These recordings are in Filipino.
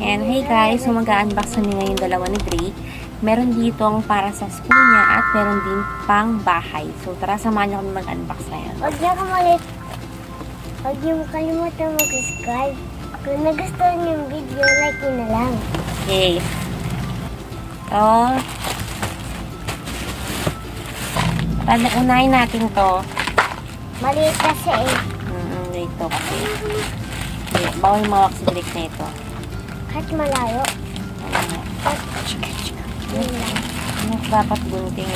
And hey guys, so mag-unbox kami ngayon dalawa ni Drake. Meron ditong para sa school niya at meron din pang bahay. So tara, samahan niyo kami mag-unbox ngayon. Huwag niyo kalimutan mag-subscribe. Kung nagustuhan niyo yung video, like niyo na lang. Okay. Unahin natin to. Maliit kasi eh. Dito kasi. Bawal mawak si Drake na ito. Kahit malayo. Ano dapat gunting?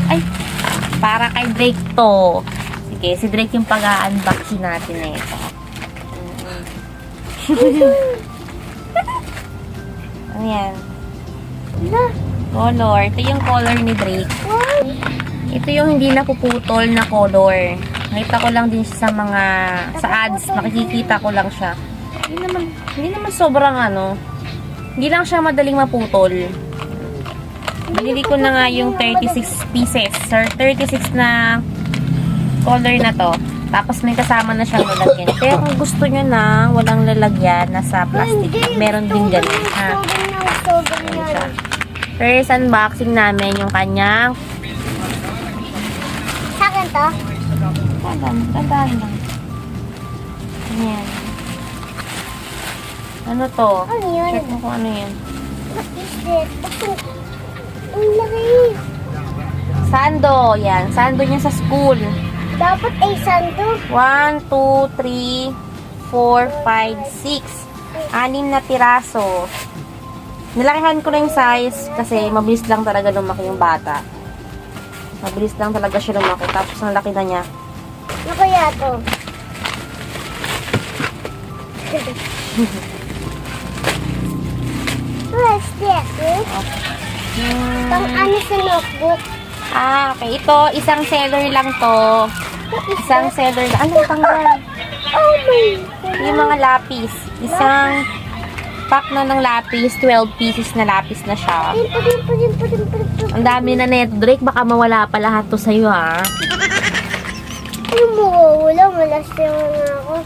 Ay! Para kay Drake to. Sige, si Drake yung pag-unboxing natin na ito. Ano yan? Color. Ito yung color ni Drake. Ito yung hindi napuputol na color. Nakita ko lang din siya sa ads. Makikita ko lang siya. Hindi naman sobrang hindi lang siya madaling maputol. Binili ko na nga yung 36 pieces. Sir, 36 na color na to. Tapos may kasama na siyang lalagyan. Pero kung gusto nyo na walang lalagyan na sa plastic, meron din ganun. First unboxing namin yung kanyang Sa akin to? Tandaan lang. Ayan. Ano to? Ano yun? Check mo kung ano yan. What is this? Ang laki. Sando. Yan. Sando niya sa school. Dapat ay sando. 1, 2, 3, 4, 5, 6. 6 na tiraso. Nilakihan ko na yung size kasi mabilis lang talaga lumaki yung bata. Mabilis lang talaga siya lumaki. Tapos ang laki na niya. Ano kaya to? What's this? Pang ano sa notebook? Okay. Ito, isang seller lang to. Isang seller lang. Ano tanggal? Oh my God. Yung mga lapis. Isang pack na ng lapis. 12 pieces na lapis na siya. Ang dami na neto. Drake, baka mawala pa lahat to sa'yo, ha? Ano mo? Wala. Malasya na ako.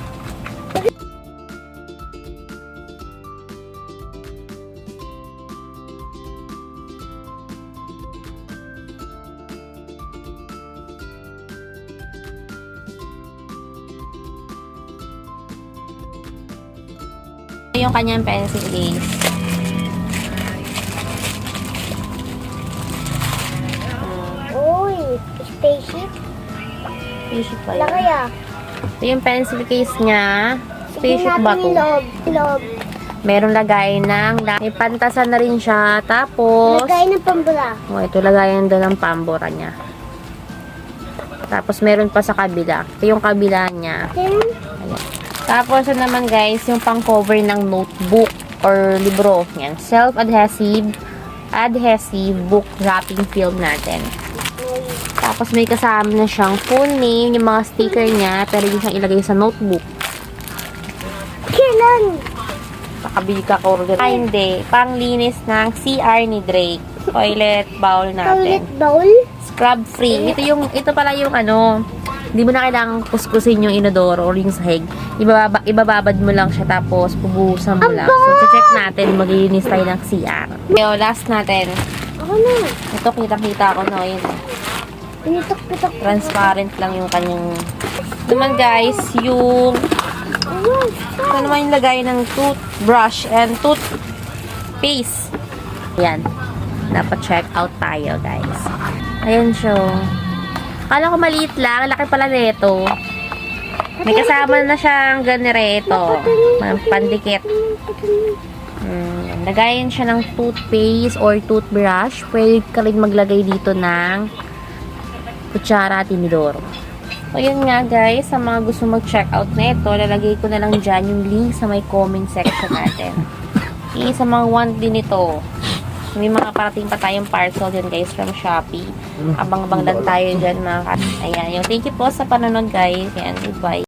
Yung kanyang pencil case. Uy, spaceship? Spaceship ba Wala yun? kaya? Ito yung pencil case niya. Spaceship ba to? Loob. Meron lagay ng may pantasan na rin siya. Tapos, Lagay ng pambula. ito lagayan doon ng pambura niya. Tapos, meron pa sa kabila. Ito yung kabila niya. Ayan. Tapos, naman guys, yung pang-cover ng notebook or libro. Yan. Self-adhesive, adhesive book wrapping film natin. Tapos, may kasama na siyang full name, yung mga sticker niya, pero yung siyang ilagay sa notebook. Kailan? Nakabili ka ko rin. Ay, hindi. Panglinis ng CR ni Drake. Toilet bowl natin. Toilet bowl? Scrub free. Ito pala yung hindi mo na kailangang kuskusin yung inodoro or yung sahig. Ibababad mo lang siya tapos pubuhusan mo lang. So, check natin. Maglilinis tayo ng CR. So, last natin. Ako na. Ito, kitang-kita ko na. Yun. Pinitok-pitok. Transparent lang yung kanyang... Naman guys, yung... Ito naman yung lagay ng toothbrush and toothpaste. Ayan. Dapat check out tayo, guys. Ayan siya. Akala ko maliit lang. Laki pala nito. May kasama na siyang ganito. Pandikit. Lagayin siya ng toothpaste or toothbrush. Pwede ka rin maglagay dito ng kutsara at tinidor. So, yun nga guys, sa mga gusto mag-check out na ito, lalagay ko na lang dyan yung link sa may comment section natin. Okay, sa mga want din ito, may mga parating pa tayong parcel dyan guys from Shopee. Abang-abang lang tayo dyan mga Ayan, yung thank you po sa panonood guys. Ayan, goodbye.